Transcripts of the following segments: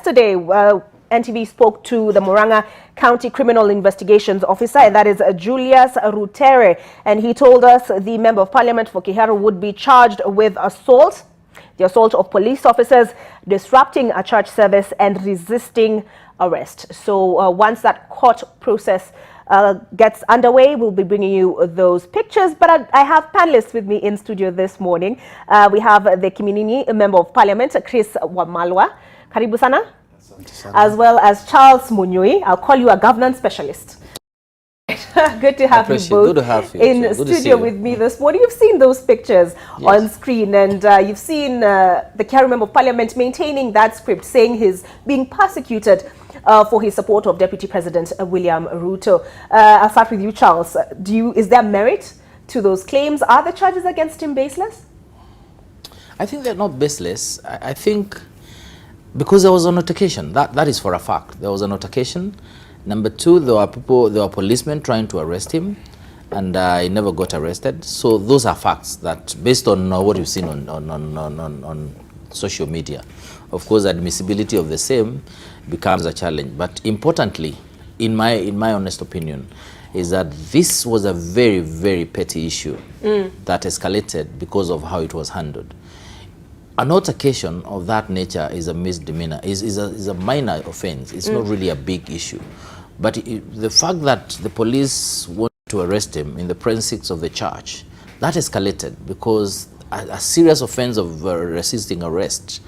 yesterday, NTV spoke to the Murang'a County Criminal Investigations Officer, and that is Julius Rutere, and he told us the Member of Parliament for Kiharu would be charged with assault, the assault of police officers, disrupting a church service, and resisting arrest. So once that court process gets underway, we'll be bringing you those pictures. But I have panelists with me in studio this morning. We have the Kiminini Member of Parliament, Chris Wamalwa. Karibu sana. As well as Charles Munyui. I'll call you a governance specialist. Good to have you both in studio with me this morning. You've seen those pictures on screen, and you've seen the Kiharu Member of Parliament maintaining that script, saying he's being persecuted for his support of Deputy President William Ruto. I'll start with you, Charles. Is there merit to those claims? Are the charges against him baseless? I think they're not baseless. I think because there was an altercation. That is for a fact. There was an altercation. Number two, there were policemen trying to arrest him, and he never got arrested. So those are facts that, based on what you've seen on social media. Of course, admissibility of the same becomes a challenge. But importantly, in my honest opinion, is that this was a very, very petty issue that escalated because of how it was handled. An altercation of that nature is a misdemeanor, is a minor offense. It's not really a big issue. But the fact that the police wanted to arrest him in the premises of the church, that escalated because a serious offense of resisting arrest,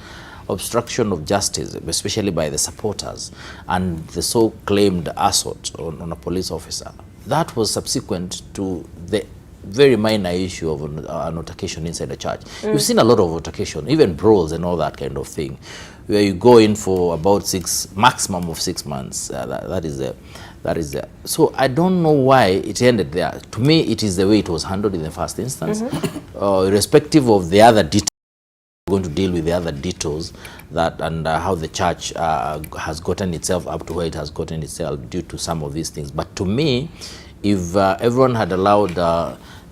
obstruction of justice, especially by the supporters, and the so-claimed assault on a police officer, that was subsequent to the very minor issue of an altercation inside the church. You've seen a lot of altercation, even brawls and all that kind of thing, where you go in for about maximum of 6 months. That is there. So I don't know why it ended there. To me, it is the way it was handled in the first instance, irrespective of the other details. We're going to deal with the other details that and how the church has gotten itself up to where it has gotten itself due to some of these things. But to me, if everyone had allowed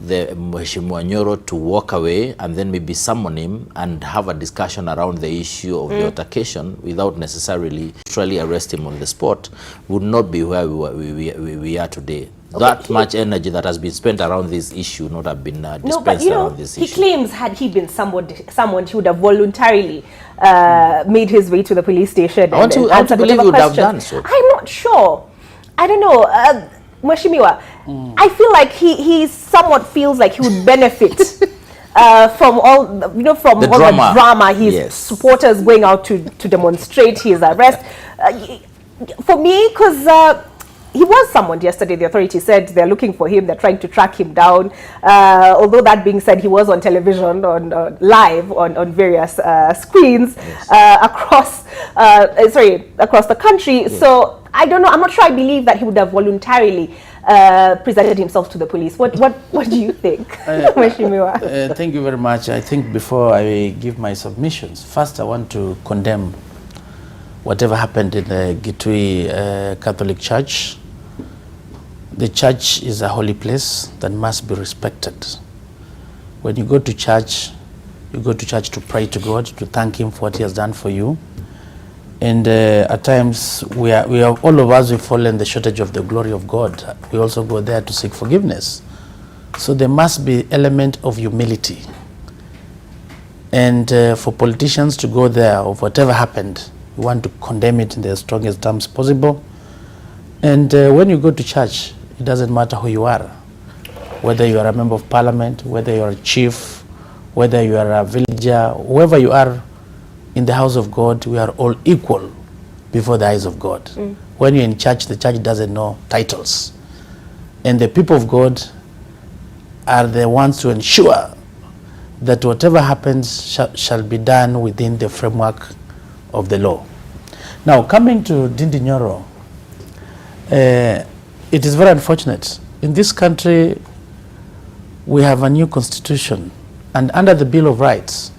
the Mheshimiwa Nyoro to walk away and then maybe summon him and have a discussion around the issue of the altercation without necessarily arrest him on the spot, would not be where we are today. That much energy that has been spent around this issue not have been dispensed around this issue. He claims had he been someone he would have voluntarily made his way to the police station. I want to believe he would have done so. I'm not sure. I don't know. Mheshimiwa, I feel like he somewhat feels like he would benefit from all the drama. His supporters going out to demonstrate his arrest. For me, because he was summoned yesterday. The authorities said they're looking for him. They're trying to track him down. Although that being said, he was on television, live on various screens across the country. Yes. So I don't know. I'm not sure I believe that he would have voluntarily presented himself to the police. What do you think, Mheshimiwa? Thank you very much. I think before I give my submissions, first I want to condemn whatever happened in the Gitui Catholic Church. The church is a holy place that must be respected. When you go to church to pray to God, to thank Him for what He has done for you. And at times, we are all of us, we fall in the shortage of the glory of God. We also go there to seek forgiveness. So there must be element of humility. And for politicians to go there of whatever happened, we want to condemn it in the strongest terms possible. And when you go to church, it doesn't matter who you are, whether you are a member of parliament, whether you are a chief, whether you are a villager, whoever you are in the house of God, we are all equal before the eyes of God. When you're in church, the church doesn't know titles. And the people of God are the ones to ensure that whatever happens shall be done within the framework of the law. Now, coming to Ndindi Nyoro, it is very unfortunate. In this country, we have a new constitution, and under the Bill of Rights,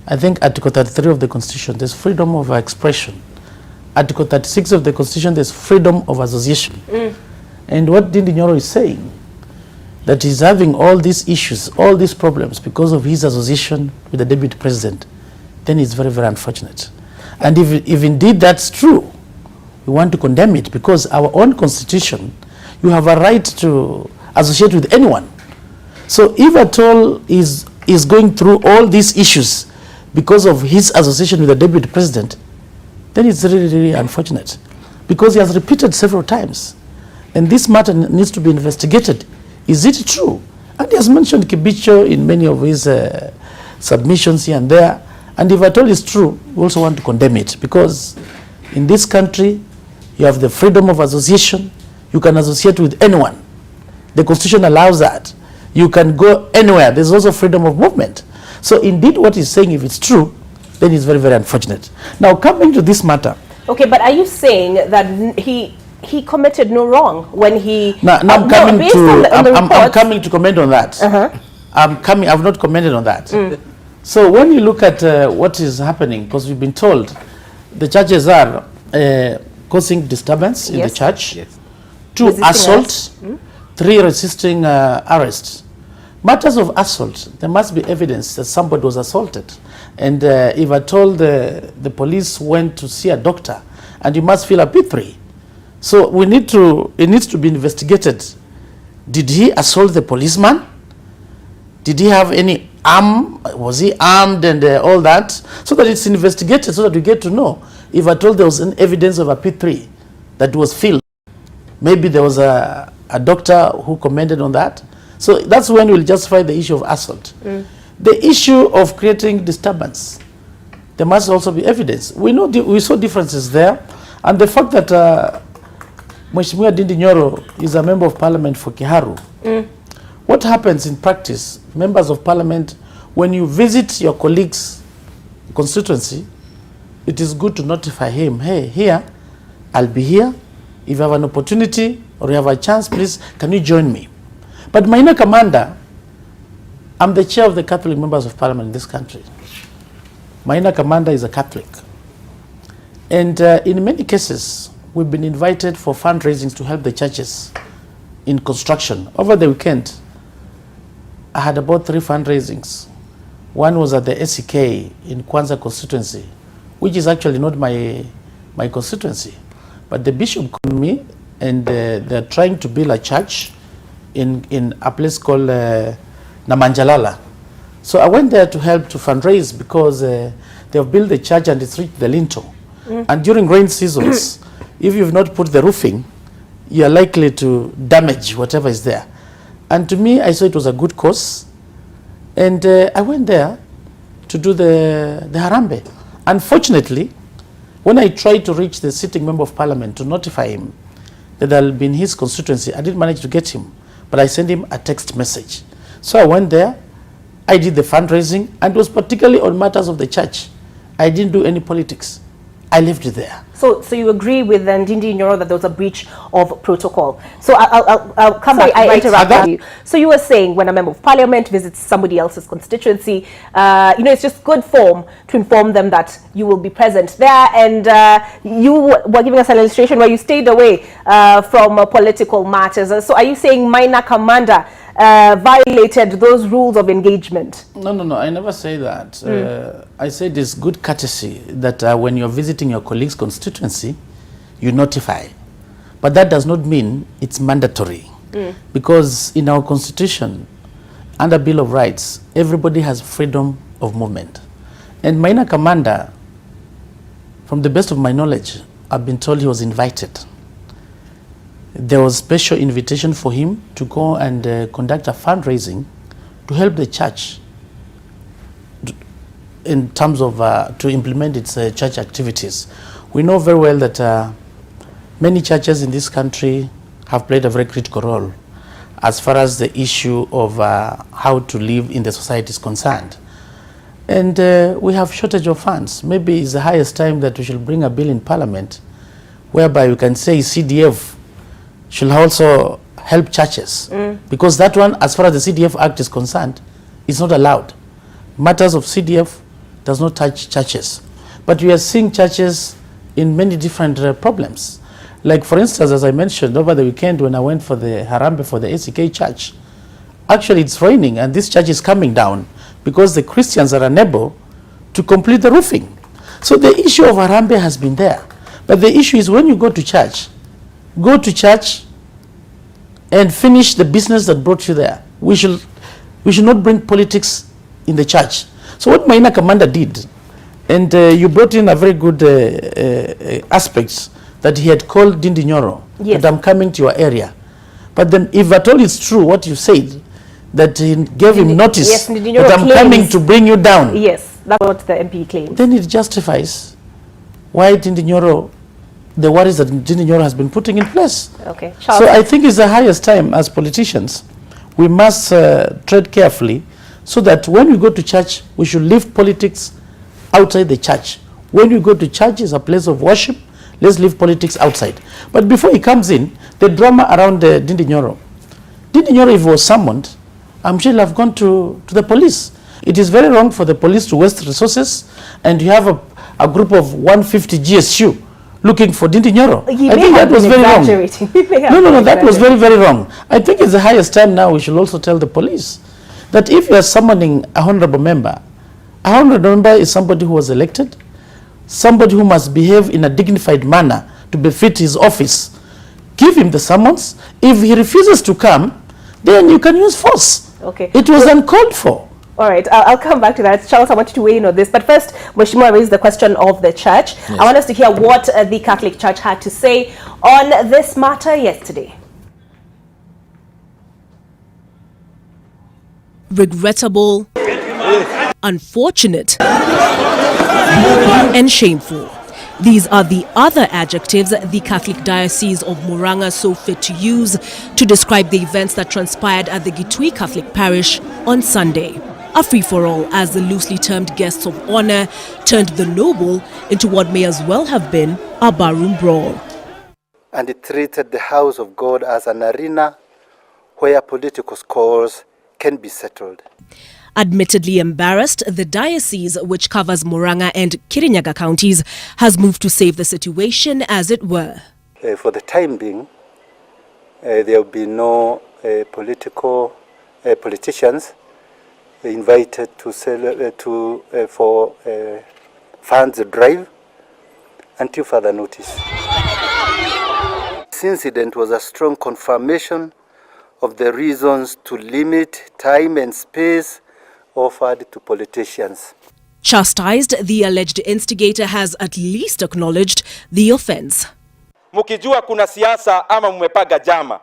I think Article 33 of the Constitution, there's freedom of expression. Article 36 of the Constitution, there's freedom of association. And what Ndindi Nyoro is saying, that he's having all these issues, all these problems because of his association with the Deputy President, then it's very, very unfortunate. And if indeed that's true, we want to condemn it, because our own constitution, you have a right to associate with anyone. So if at all is going through all these issues because of his association with the deputy president, then it's really, really unfortunate, because he has repeated several times. And this matter needs to be investigated. Is it true? And he has mentioned Kibicho in many of his submissions here and there. And if at all is true, we also want to condemn it, because in this country, you have the freedom of association. You can associate with anyone. The Constitution allows that. You can go anywhere. There's also freedom of movement. So indeed what he's saying, if it's true, then it's very, very unfortunate. Now, coming to this matter. Okay, but are you saying that he committed no wrong when he... I'm coming to comment on that. I've not commented on that. So when you look at what is happening, because we've been told the churches are causing disturbance in the church, 2 assault, 3 resisting arrest. Matters of assault, there must be evidence that somebody was assaulted. And if I told the police went to see a doctor, and you must fill a P3. So it needs to be investigated. Did he assault the policeman? Did he have any arm? Was he armed and all that? So that it's investigated, so that we get to know. If I told there was an evidence of a P3 that was filled, maybe there was a doctor who commented on that. So that's when we'll justify the issue of assault. The issue of creating disturbance, there must also be evidence. We saw differences there, and the fact that Mheshimiwa Ndindi Nyoro is a member of parliament for Kiharu. What happens in practice, members of parliament, when you visit your colleague's constituency, it is good to notify him, hey, here, I'll be here. If you have an opportunity or you have a chance, please, can you join me? But Minor Commander, I'm the chair of the Catholic members of parliament in this country. Minor Commander is a Catholic. And in many cases, we've been invited for fundraisings to help the churches in construction. Over the weekend, I had about 3 fundraisings. One was at the SEK in Kwanza constituency, which is actually not my constituency. But the bishop called me, and they're trying to build a church in a place called Namanjalala. So I went there to help to fundraise, because they've built the church and it's reached the lintel. And during rain seasons, if you've not put the roofing, you're likely to damage whatever is there. And to me, I saw it was a good cause. And I went there to do the Harambee. Unfortunately, when I tried to reach the sitting member of parliament to notify him that I'll be in his constituency, I didn't manage to get him, but I sent him a text message. So I went there, I did the fundraising, and it was particularly on matters of the church. I didn't do any politics. I left it there. So you agree with Ndindi Nyoro that there was a breach of protocol. So I'll come back. I interrupt you. So you were saying when a member of parliament visits somebody else's constituency, it's just good form to inform them that you will be present there, and you were giving us an illustration where you stayed away from political matters. So are you saying Minor Commander violated those rules of engagement? No, I never say that. I said it's good courtesy that when you're visiting your colleague's constituency, you notify. But that does not mean it's mandatory. Because in our constitution, under Bill of Rights, everybody has freedom of movement. And Minor Commander, from the best of my knowledge, I've been told he was invited. There was special invitation for him to go and conduct a fundraising to help the church in terms of to implement its church activities. We know very well that many churches in this country have played a very critical role as far as the issue of how to live in the society is concerned. And we have shortage of funds. Maybe it's the highest time that we should bring a bill in parliament whereby we can say CDF should also help churches. Because that one, as far as the CDF Act is concerned, is not allowed. Matters of CDF does not touch churches. But we are seeing churches in many different problems. Like for instance, as I mentioned over the weekend when I went for the Harambee for the SEK church, actually it's raining and this church is coming down because the Christians are unable to complete the roofing. So the issue of Harambee has been there. But the issue is when you go to church and finish the business that brought you there. We should not bring politics in the church. So what Maina Commander did, and you brought in a very good aspects, that he had called Ndindi Nyoro, yes, that I'm coming to your area. But then if at all it's true what you said, that he gave him notice, yes, that I'm coming to bring you down. Yes, that's what the MP claims. Then it justifies why Ndindi Nyoro, the worries that Ndindi Nyoro has been putting in place. Okay. So I think it's the highest time as politicians, we must tread carefully so that when we go to church, we should leave politics outside the church. When we go to church, it's a place of worship, let's leave politics outside. But before he comes in, the drama around Ndindi Nyoro. Ndindi Nyoro, if he was summoned, I'm sure he'll have gone to the police. It is very wrong for the police to waste resources, and you have a group of 150 GSU looking for Ndindi Nyoro. I think that was very wrong. No, that was very, very wrong. I think it's the highest time now we should also tell the police that if you are summoning a honorable member is somebody who was elected, somebody who must behave in a dignified manner to befit his office. Give him the summons. If he refuses to come, then you can use force. Okay. It was uncalled for. All right, I'll come back to that. Charles, I want you to weigh in on this. But first, Mheshimiwa raised the question of the church. Yes. I want us to hear what the Catholic Church had to say on this matter yesterday. Regrettable, unfortunate, and shameful. These are the other adjectives the Catholic Diocese of Murang'a saw fit to use to describe the events that transpired at the Gitui Catholic Parish on Sunday. A free-for-all as the loosely termed guests of honor turned the noble into what may as well have been a barroom brawl. And it treated the house of God as an arena where political scores can be settled. Admittedly embarrassed, the diocese, which covers Murang'a and Kirinyaga counties, has moved to save the situation, as it were. For the time being, there will be no politicians invited for funds drive until further notice. This incident was a strong confirmation of the reasons to limit time and space offered to politicians. Chastised, the alleged instigator has at least acknowledged the offense. Mukijua kuna siasa ama mmepaga jama,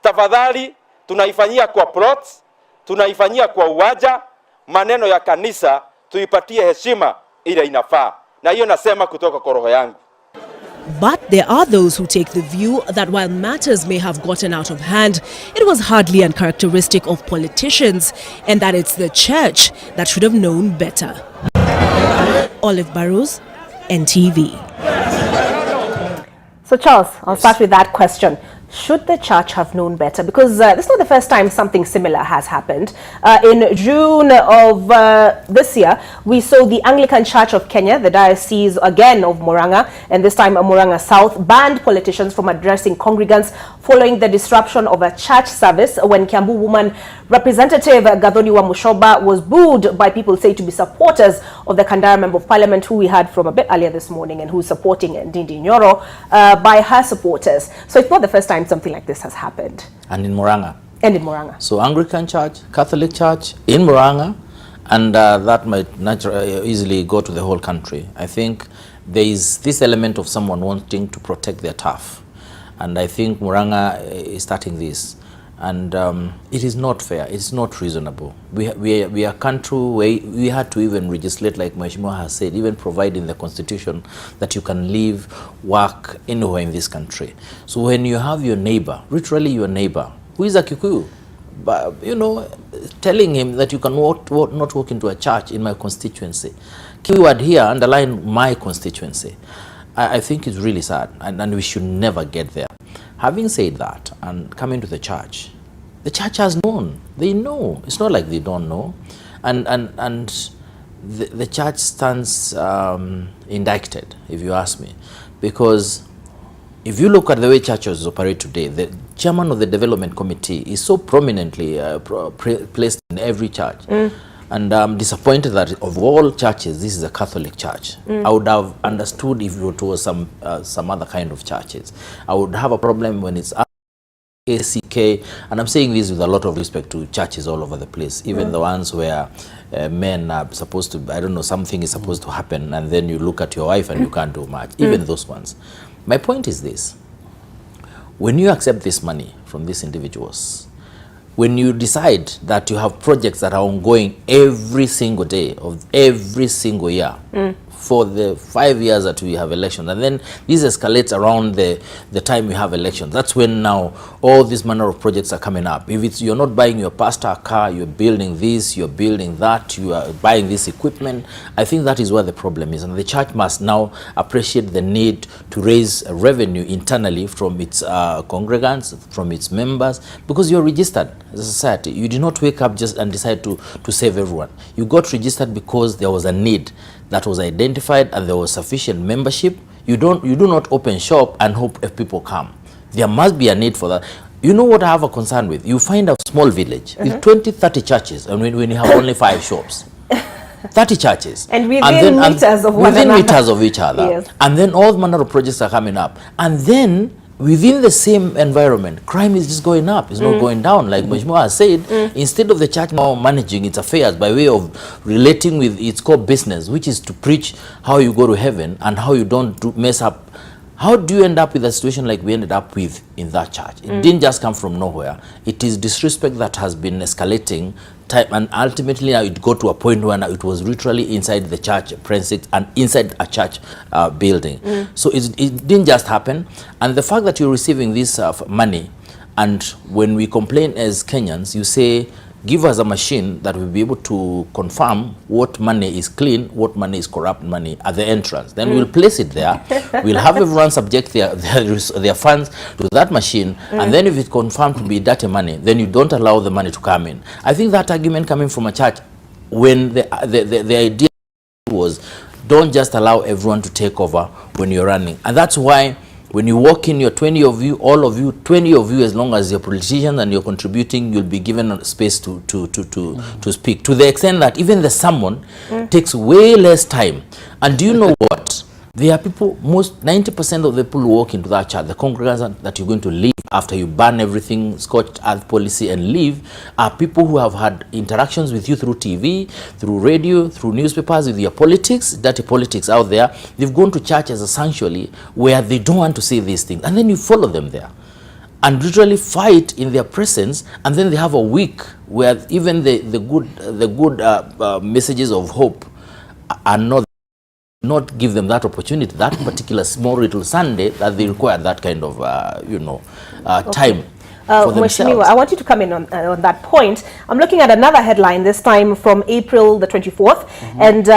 tafadhali tunaifanyia kwa plots, tunaifanyia kwa uwaja, maneno ya kanisa tuipatie heshima ile inafaa. Na hiyo nasema kutoka kwa roho yangu. But there are those who take the view that while matters may have gotten out of hand, it was hardly uncharacteristic of politicians, and that it's the church that should have known better. Olive Barrows, NTV. So Charles, I'll start with that question. Should the church have known better? Because this is not the first time something similar has happened. In June of this year, we saw the Anglican Church of Kenya, the diocese again of Murang'a, and this time Murang'a South, banned politicians from addressing congregants following the disruption of a church service when Kiambu woman Representative Gathoni wa Mushoba was booed by people said to be supporters of the Kandara Member of Parliament, who we heard from a bit earlier this morning and who's supporting Ndindi Nyoro, by her supporters. So it's not the first time something like this has happened. And in Murang'a. And in Murang'a. So Anglican Church, Catholic Church in Murang'a, and that might easily go to the whole country. I think there is this element of someone wanting to protect their turf. And I think Murang'a is starting this. And it is not fair, it's not reasonable. We are a country where we had to even legislate, like Mheshimiwa has said, even provide in the constitution that you can live, work anywhere in this country. So when you have your neighbor, literally your neighbor, who is a Kikuyu, but, you know, telling him that you can not walk into a church in my constituency. Keyword here, underline my constituency. I think it's really sad, and we should never get there. Having said that, and coming to the church has known. They know. It's not like they don't know. And the church stands indicted, if you ask me. Because if you look at the way churches operate today, the chairman of the development committee is so prominently placed in every church. And I'm disappointed that of all churches, this is a Catholic church. I would have understood if it was some other kind of churches. I would have a problem when it's ACK, and I'm saying this with a lot of respect to churches all over the place, even the ones where men are supposed to, I don't know, something is supposed to happen, and then you look at your wife and you can't do much, even those ones. My point is this: when you accept this money from these individuals, when you decide that you have projects that are ongoing every single day of every single year for the 5 years that we have elections, and then this escalates around the time we have elections, that's when now all these manner of projects are coming up. If it's you're not buying your pastor a car, you're building this, you're building that, you are buying this equipment, I think that is where the problem is, and the church must now appreciate the need to raise revenue internally from its congregants, from its members, because you're registered as a society. You did not wake up just and decide to save everyone. You got registered because there was a need that was identified and there was sufficient membership. You do not open shop and hope if people come. There must be a need for that. You know what I have a concern with? You find a small village with 20, 30 churches, and when you have only 5 shops. 30 churches. And within meters of one another. Within meters of each other. Yes. And then all manner of projects are coming up. And then within the same environment, crime is just going up. It's not going down. Like Munyui has said, instead of the church now managing its affairs by way of relating with its core business, which is to preach how you go to heaven and how you don't mess up, how do you end up with a situation like we ended up with in that church? It didn't just come from nowhere. It is disrespect that has been escalating time, and ultimately now it got to a point where it was literally inside the church precinct and inside a church building. So it didn't just happen. And the fact that you're receiving this money, and when we complain as Kenyans, you say, give us a machine that will be able to confirm what money is clean, what money is corrupt money at the entrance. Then we'll place it there. We'll have everyone subject their funds to that machine. And then if it's confirmed to be dirty money, then you don't allow the money to come in. I think that argument coming from a church, when the idea was, don't just allow everyone to take over when you're running. And that's why when you walk in, your 20 of you, all of you, 20 of you, as long as you're politicians and you're contributing, you'll be given a space to speak. To the extent that even the sermon takes way less time. And do you know what? There are people, 90% of the people who walk into that church, the congregants that you're going to leave after you ban everything, scorched earth policy, and leave, are people who have had interactions with you through TV, through radio, through newspapers, with your politics, dirty politics out there. They've gone to church as a sanctuary where they don't want to see these things. And then you follow them there and literally fight in their presence, and then they have a week where even the good messages of hope are not give them that opportunity, that particular small little Sunday that they require that kind of, time for themselves. I want you to come in on that point. I'm looking at another headline, this time from April the 24th, and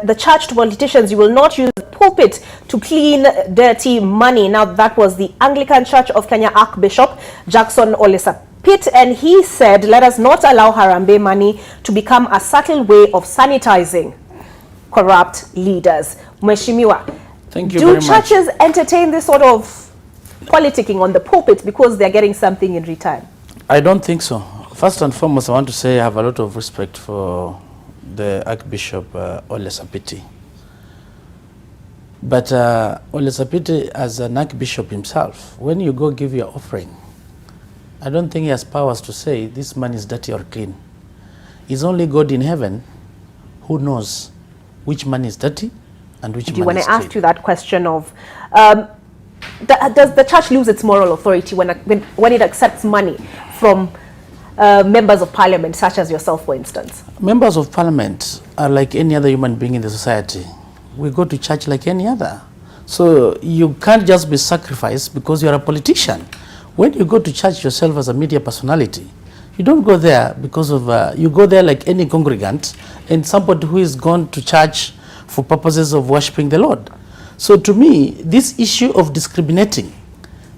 the charge to politicians, you will not use the pulpit to clean dirty money. Now, that was the Anglican Church of Kenya Archbishop Jackson Olesapit, and he said, let us not allow Harambee money to become a subtle way of sanitizing corrupt leaders. Mheshimiwa, thank you very much. Do churches entertain this sort of politicking on the pulpit because they're getting something in return? I don't think so. First and foremost, I want to say I have a lot of respect for the Archbishop Olesapiti. But Olesapiti, as an Archbishop himself, when you go give your offering, I don't think he has powers to say this money is dirty or clean. It's only God in heaven who knows which money is dirty and which money is clean. When I asked you that question of, does the church lose its moral authority when it accepts money from members of parliament, such as yourself, for instance? Members of parliament are like any other human being in the society. We go to church like any other. So you can't just be sacrificed because you're a politician. When you go to church yourself as a media personality, you don't go there because of, you go there like any congregant and somebody who is gone to church for purposes of worshiping the Lord. So to me, this issue of discriminating,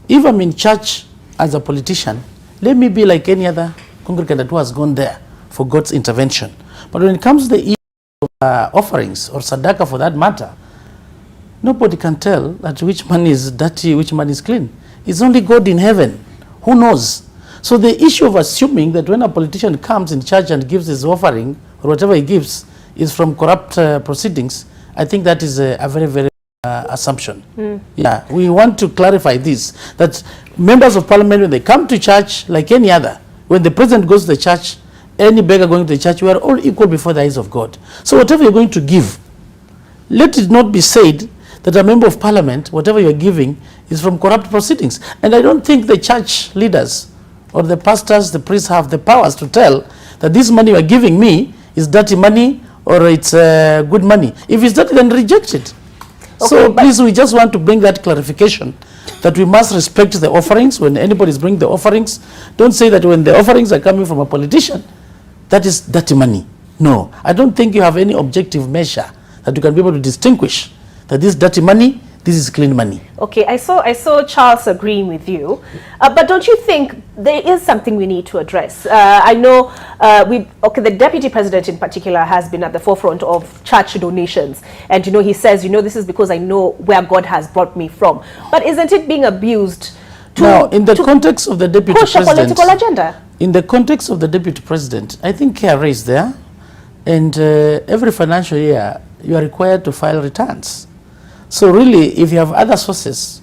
if I'm in church as a politician, let me be like any other congregant who has gone there for God's intervention. But when it comes to the issue of offerings or sadaka for that matter, nobody can tell that which money is dirty, which money is clean. It's only God in heaven who knows. So the issue of assuming that when a politician comes in church and gives his offering or whatever he gives is from corrupt proceedings, I think that is a very, very assumption. Yeah, we want to clarify this, that members of parliament, when they come to church like any other, when the president goes to the church, any beggar going to the church, we are all equal before the eyes of God. So whatever you're going to give, let it not be said that a member of parliament, whatever you're giving, is from corrupt proceedings. And I don't think the church leaders or the pastors, the priests have the powers to tell that this money you're giving me is dirty money or it's good money. If it's dirty, then reject it. Okay, so please, we just want to bring that clarification that we must respect the offerings. When anybody is bringing the offerings, don't say that when the offerings are coming from a politician, that is dirty money. No, I don't think you have any objective measure that you can be able to distinguish that this dirty money, this is clean money. Okay, I saw Charles agreeing with you, but don't you think there is something we need to address? I know the deputy president in particular has been at the forefront of church donations, and he says, this is because I know where God has brought me from. But isn't it being abused now, in the context of the deputy push president, a political agenda? In the context of the deputy president, I think KRA is there, and every financial year you are required to file returns. So really, if you have other sources,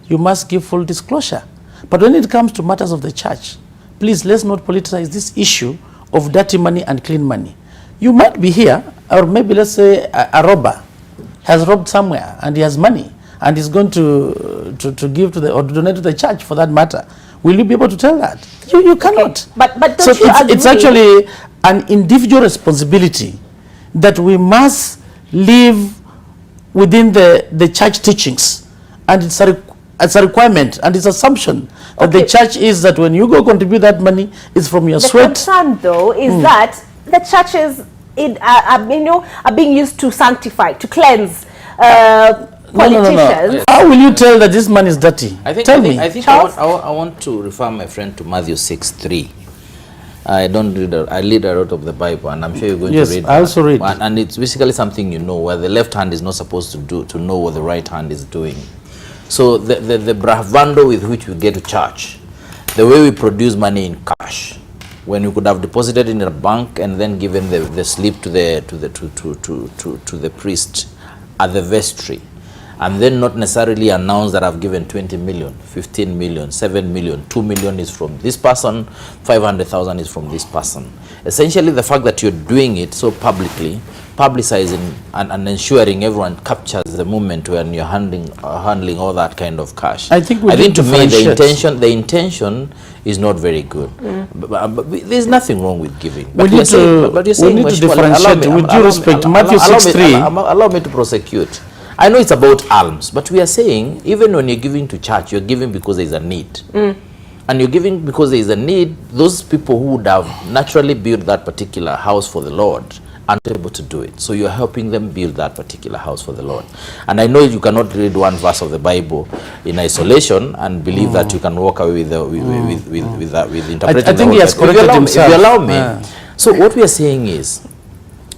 you must give full disclosure. But when it comes to matters of the church, please, let's not politicize this issue of dirty money and clean money. You might be here, or maybe let's say a robber has robbed somewhere and he has money and he's going to give to the, or to donate to the church for that matter. Will you be able to tell that? You cannot. Okay. But don't so you agree? It's actually an individual responsibility that we must live within the church teachings, and it's a requirement and it's assumption that the church is that when you go contribute that money, it's from your sweat. The concern though is that the churches are being used to sanctify, to cleanse politicians. No. How will you tell that this money is dirty? Tell me. I think I want to refer my friend to Matthew 6:3. I don't read. I read a lot of the Bible, and I'm sure you're going to read. Yes, I also read. And it's basically something where the left hand is not supposed to know what the right hand is doing. So the bravado with which we get to church, the way we produce money in cash, when you could have deposited in a bank and then given the slip to the priest at the vestry, and then not necessarily announce that I've given 20 million, 15 million, 7 million, 2 million is from this person, 500,000 is from this person. Essentially, the fact that you're doing it so publicly, publicizing and ensuring everyone captures the moment when you're handling all that kind of cash. I think to me the intention is not very good. But there's nothing wrong with giving. But we need to differentiate. With due respect, Matthew 6:3. Allow me to prosecute. I know it's about alms, but we are saying even when you're giving to church, you're giving because there's a need. And you're giving because there is a need. Those people who would have naturally built that particular house for the Lord aren't able to do it. So you're helping them build that particular house for the Lord. And I know you cannot read one verse of the Bible in isolation and believe that you can walk away with interpreting. I think he has corrected himself. If you allow me. So what we are saying is,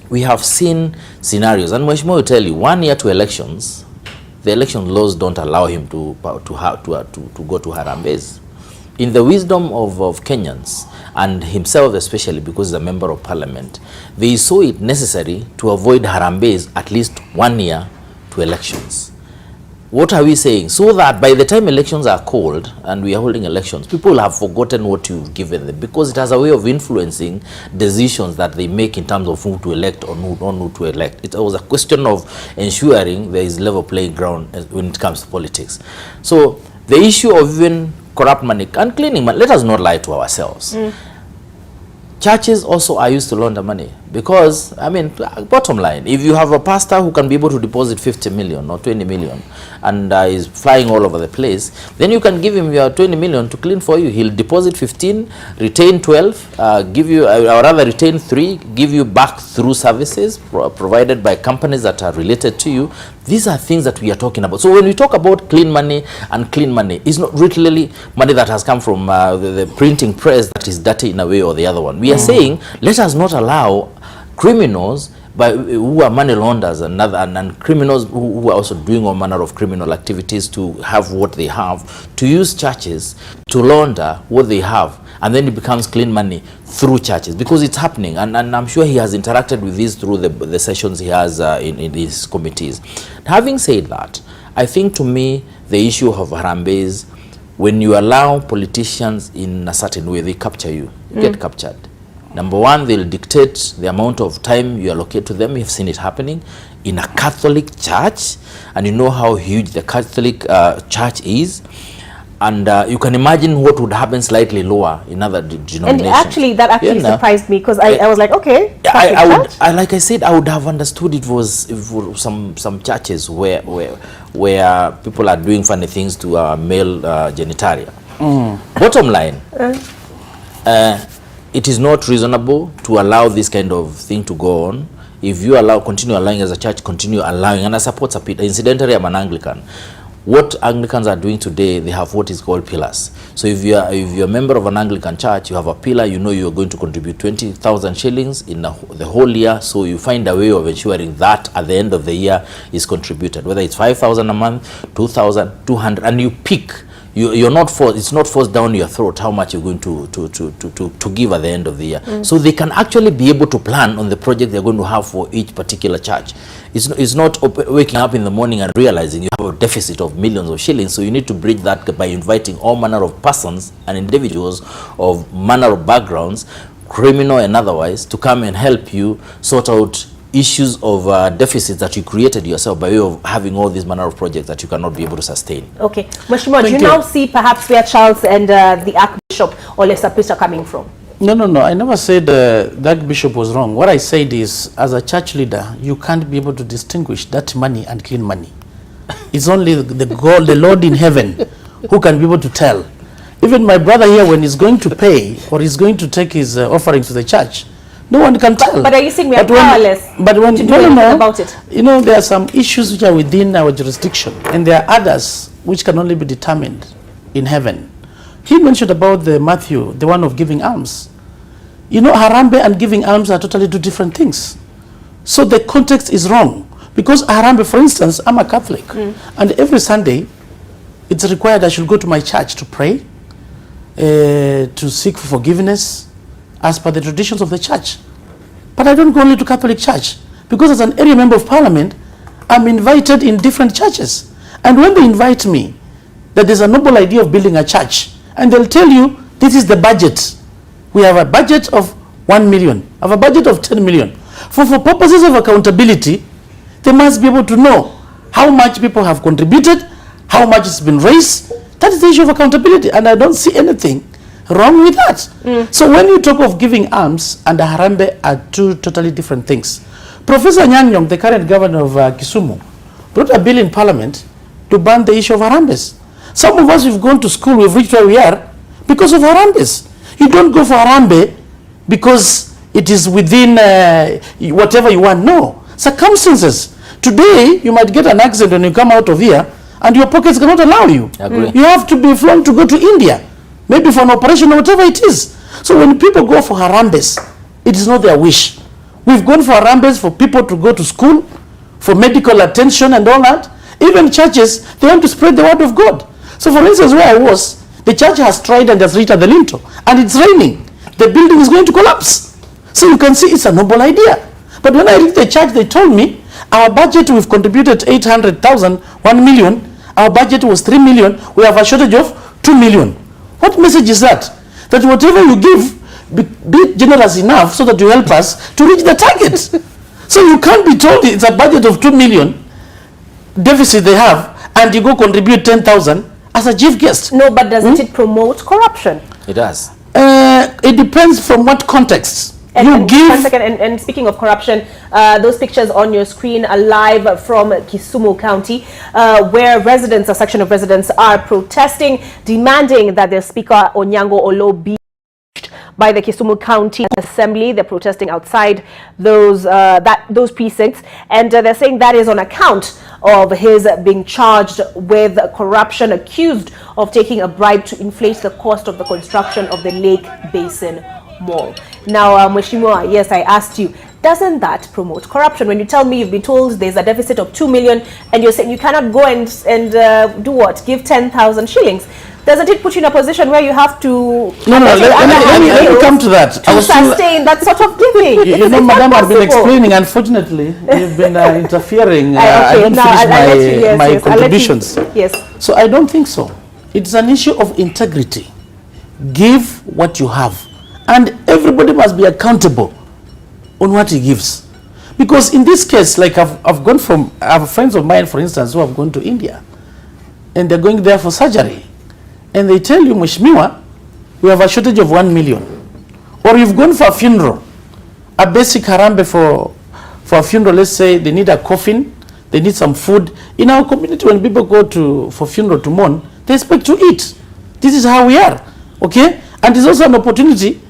we have seen scenarios, and Mheshimiwa will tell you, 1 year to elections, the election laws don't allow him to go to Harambees. In the wisdom of Kenyans, and himself especially because he's a member of parliament, they saw it necessary to avoid Harambees at least 1 year to elections. What are we saying? So that by the time elections are called and we are holding elections, people have forgotten what you've given them, because it has a way of influencing decisions that they make in terms of who to elect or who to elect. It was a question of ensuring there is level playing ground when it comes to politics. So the issue of even corrupt money and cleaning money, let us not lie to ourselves. Churches also are used to launder money, because, I mean, bottom line, if you have a pastor who can be able to deposit 50 million or 20 million and is flying all over the place, then you can give him your 20 million to clean for you. He'll deposit 15, retain 12, give you, or rather retain 3, give you back through services provided by companies that are related to you. These are things that we are talking about. So when we talk about clean money, and clean money is not literally money that has come from the printing press that is dirty in a way or the other one. We are saying, let us not allow criminals who are money launderers and criminals who are also doing all manner of criminal activities to have what they have, to use churches to launder what they have. and then it becomes clean money through churches, because it's happening, and I'm sure he has interacted with this through the sessions he has in his committees. Having said that, I think to me the issue of Harambee is when you allow politicians in a certain way, they capture you. You get captured. Number one, they'll dictate the amount of time you allocate to them. You've seen it happening in a Catholic church, and you know how huge the Catholic church is. And you can imagine what would happen slightly lower in other denominations. And actually, that actually surprised me, because I was like, okay, like I said, I would have understood it was some churches where people are doing funny things to male genitalia. Bottom line, it is not reasonable to allow this kind of thing to go on. If you continue allowing as a church, continue allowing, and I support it. Incidentally, I'm an Anglican. What Anglicans are doing today, they have what is called pillars. So if you're a member of an Anglican church, you have a pillar, you know you're going to contribute 20,000 shillings in the whole year. So you find a way of ensuring that at the end of the year is contributed, whether it's 5,000 a month, 2,000, 200, and you pick. You're not forced. It's not forced down your throat how much you're going to give at the end of the year. So they can actually be able to plan on the project they're going to have for each particular church. It's not waking up in the morning and realizing you have a deficit of millions of shillings. So you need to bridge that by inviting all manner of persons and individuals of manner of backgrounds, criminal and otherwise, to come and help you sort out issues of deficits that you created yourself by way of having all these manner of projects that you cannot be able to sustain. Okay. Mheshimiwa, do you now see perhaps where Charles and the Archbishop Ole Sapit are coming from? No. I never said the Archbishop was wrong. What I said is, as a church leader, you can't be able to distinguish that money and clean money. It's only the Lord in heaven who can be able to tell. Even my brother here, when he's going to pay or he's going to take his offering to the church, no one can tell. But are you saying we are powerless to do anything about it? You know, there are some issues which are within our jurisdiction, and there are others which can only be determined in heaven. He mentioned about the Matthew, the one of giving alms. You know, Harambee and giving alms are totally two different things. So the context is wrong. Because Harambee, for instance, I'm a Catholic, and every Sunday, it's required I should go to my church to pray, to seek for forgiveness, as per the traditions of the church. But I don't go only to Catholic church, because as an area member of parliament, I'm invited in different churches. And when they invite me, that there's a noble idea of building a church, and they'll tell you, this is the budget. We have a budget of 1 million, have a budget of 10 million. For purposes of accountability, they must be able to know how much people have contributed, how much has been raised. That is the issue of accountability, and I don't see anything wrong with that. So when you talk of giving alms and Harambee are two totally different things. Professor Nyanyong, the current governor of Kisumu, brought a bill in parliament to ban the issue of Harambees. Some of us, we've gone to school, we've reached where we are because of Harambees. You don't go for Harambee because it is within whatever you want. No, circumstances. Today, you might get an accident when you come out of here and your pockets cannot allow you. You have to be flown to go to India, maybe for an operation or whatever it is. So when people go for Harambees, it is not their wish. We've gone for Harambees for people to go to school, for medical attention and all that. Even churches, they want to spread the word of God. So for instance, where I was, the church has tried and has reached at the lintel, and it's raining. The building is going to collapse. So you can see it's a noble idea. But when I reached the church, they told me, our budget, we've contributed 800,000, 1 million. Our budget was 3 million. We have a shortage of 2 million. What message is that? That whatever you give, be generous enough so that you help us to reach the target. So you can't be told it's a budget of 2 million deficit they have, and you go contribute 10,000 as a chief guest. No, but doesn't it promote corruption? It does. It depends from what context. And speaking of corruption, those pictures on your screen are live from Kisumu County, where residents, a section of residents, are protesting, demanding that their Speaker Onyango Olo be by the Kisumu County Assembly. They're protesting outside those precincts, and they're saying that is on account of his being charged with corruption, accused of taking a bribe to inflate the cost of the construction of the Lake Basin Mall. Now, Mheshimiwa, yes, I asked you, doesn't that promote corruption? When you tell me you've been told there's a deficit of 2 million and you're saying you cannot go and do what? Give 10,000 shillings. Doesn't it put you in a position where you have to... Let me come to that. To sustain that sort of giving. You know, Madam, I've been explaining. Unfortunately, you've been interfering. I don't finish my contributions. Yes. So I don't think so. It's an issue of integrity. Give what you have. And everybody must be accountable on what he gives. Because in this case, like I have friends of mine, for instance, who have gone to India. And they're going there for surgery. And they tell you, Mheshimiwa, we have a shortage of 1 million. Or you've gone for a funeral, a basic Harambee for a funeral, let's say they need a coffin, they need some food. In our community, when people go for funeral to mourn, they expect to eat. This is how we are, okay? And it's also an opportunity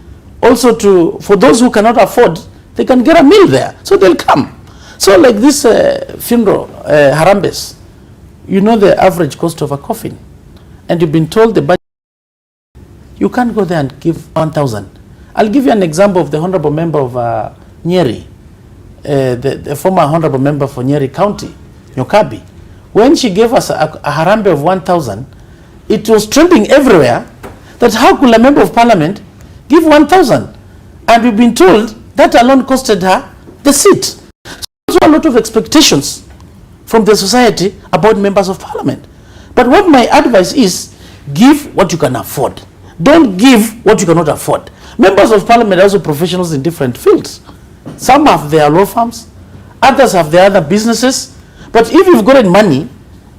also for those who cannot afford, they can get a meal there, so they'll come. So like this funeral, Harambees, you know the average cost of a coffin. And you've been told the budget, you can't go there and give 1,000. I'll give you an example of the honorable member of Nyeri, the former honorable member for Nyeri County, Nyokabi. When she gave us a Harambee of 1,000, it was trending everywhere that how could a member of parliament give 1,000? And we've been told that alone costed her the seat. So there's a lot of expectations from the society about members of parliament. But what my advice is, give what you can afford. Don't give what you cannot afford. Members of parliament are also professionals in different fields. Some have their law firms, others have their other businesses. But if you've gotten money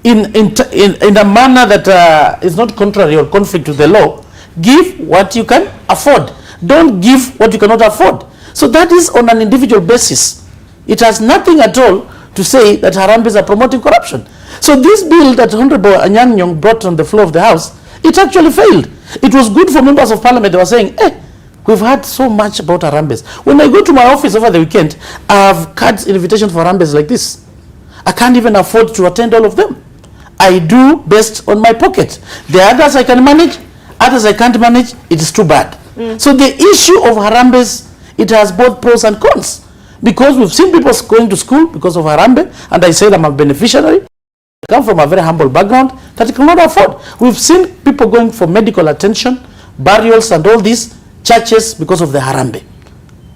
in a manner that is not contrary or conflict with the law, give what you can afford. Don't give what you cannot afford. So that is on an individual basis. It has nothing at all to say that Harambees are promoting corruption. So this bill that Honorable Anyang' Nyong'o brought on the floor of the House, it actually failed. It was good for members of parliament. They were saying, we've heard so much about Harambees. When I go to my office over the weekend, I have cards invitations for Harambees like this. I can't even afford to attend all of them. I do based on my pocket. The others I can manage, others I can't manage. It is too bad. So the issue of Harambees, it has both pros and cons. Because we've seen people going to school because of Harambee, and I said I'm a beneficiary. I come from a very humble background that you cannot afford. We've seen people going for medical attention, burials and all these churches because of the Harambee.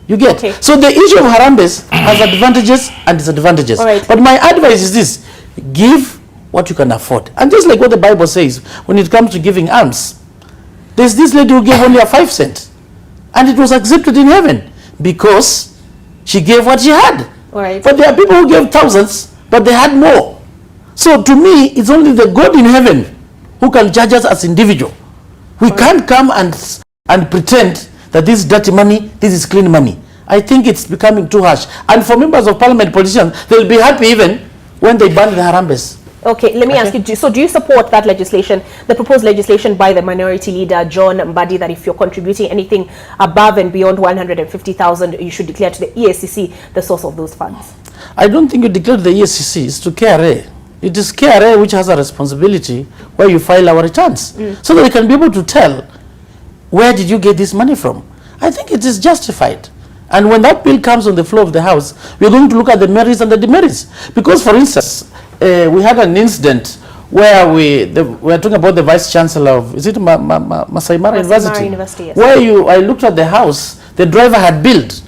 You get? Okay. So the issue of Harambees has advantages and disadvantages. Right. But my advice is this, give what you can afford. And just like what the Bible says, when it comes to giving alms, there's this lady who gave only a 5 cent. And it was accepted in heaven because she gave what she had. Right. But there are people who gave thousands, but they had more. So to me, it's only the God in heaven who can judge us as individual. We can't come and pretend that this is dirty money, this is clean money. I think it's becoming too harsh. And for members of parliament, politicians, they'll be happy even when they ban the Harambees. Okay, let me ask you, so do you support that legislation, the proposed legislation by the minority leader, John Mbadi, that if you're contributing anything above and beyond 150,000, you should declare to the EACC the source of those funds? I don't think you declare to the EACC, it's to KRA. It is KRA which has a responsibility where you file our returns, so that they can be able to tell, where did you get this money from? I think it is justified. And when that bill comes on the floor of the House, we're going to look at the merits and the demerits. Because, for instance, we had an incident where we were talking about the Vice Chancellor of, is it Masai Mara University? Yes. Where I looked at the house, the driver had built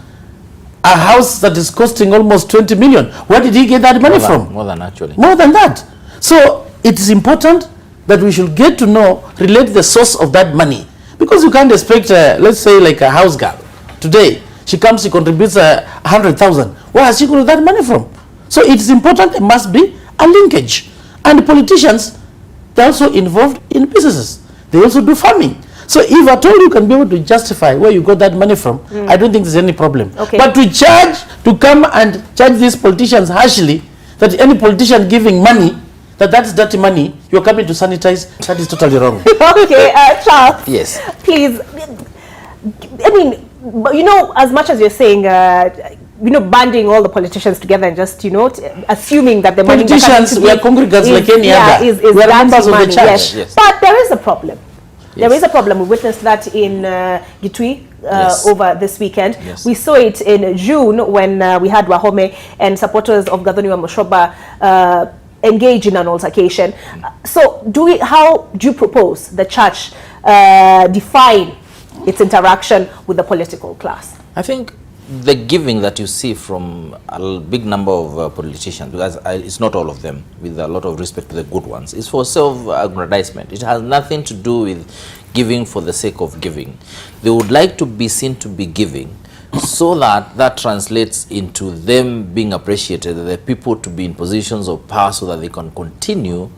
a house that is costing almost 20 million. Where did he get that money from? More than actually. More than that. So it is important that we should get to know, relate the source of that money. Because you can't expect, let's say like a house girl today, she comes, she contributes 100,000. Where has she got that money from? So it's important, there must be a linkage. And politicians, they're also involved in businesses. They also do farming. So if at all you can be able to justify where you got that money from, I don't think there's any problem. Okay. But to come and charge these politicians harshly, that any politician giving money, that's dirty money, you're coming to sanitize, that is totally wrong. Okay, Charles. Yes. Please, I mean, you know, as much as you're saying, you know, banding all the politicians together and just, you know, assuming that the politicians, we are congregants like any other. We are members of the church. Yes. Yes. But there is a problem. Yes. There is a problem. We witnessed that in Gitui over this weekend. Yes. We saw it in June when we had Wahome and supporters of Governor Mushoba engage in an altercation. So how do you propose the church define its interaction with the political class? I think the giving that you see from a big number of politicians, because it's not all of them, with a lot of respect to the good ones, is for self-aggrandizement. It has nothing to do with giving for the sake of giving. They would like to be seen to be giving, so that translates into them being appreciated, the people to be in positions of power so that they can continue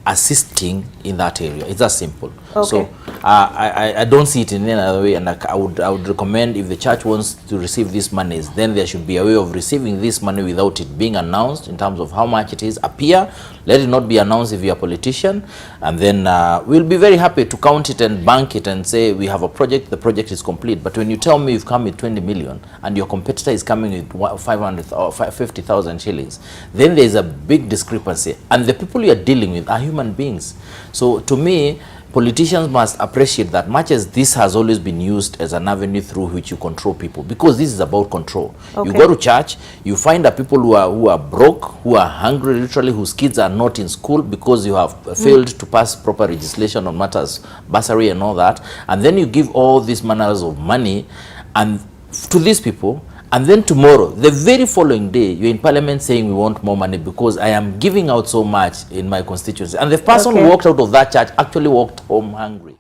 assisting in that area. It's that simple. Okay. So I don't see it in any other way, and I would recommend, if the church wants to receive these monies, then there should be a way of receiving this money without it being announced in terms of how much it is. Appear, let it not be announced if you're a politician, and then we'll be very happy to count it and bank it and say we have a project, the project is complete. But when you tell me you've come with 20 million and your competitor is coming with 500 or 50,000 shillings, then there's a big discrepancy, and the people you're dealing with are human beings. So to me, politicians must appreciate that much as this has always been used as an avenue through which you control people, because this is about control. Okay. You go to church, you find that people who are broke, who are hungry literally, whose kids are not in school because you have failed to pass proper legislation on matters, bursary and all that, and then you give all these manners of money and to these people, and then tomorrow, the very following day, you're in parliament saying we want more money because I am giving out so much in my constituency. And the person who walked out of that church actually walked home hungry.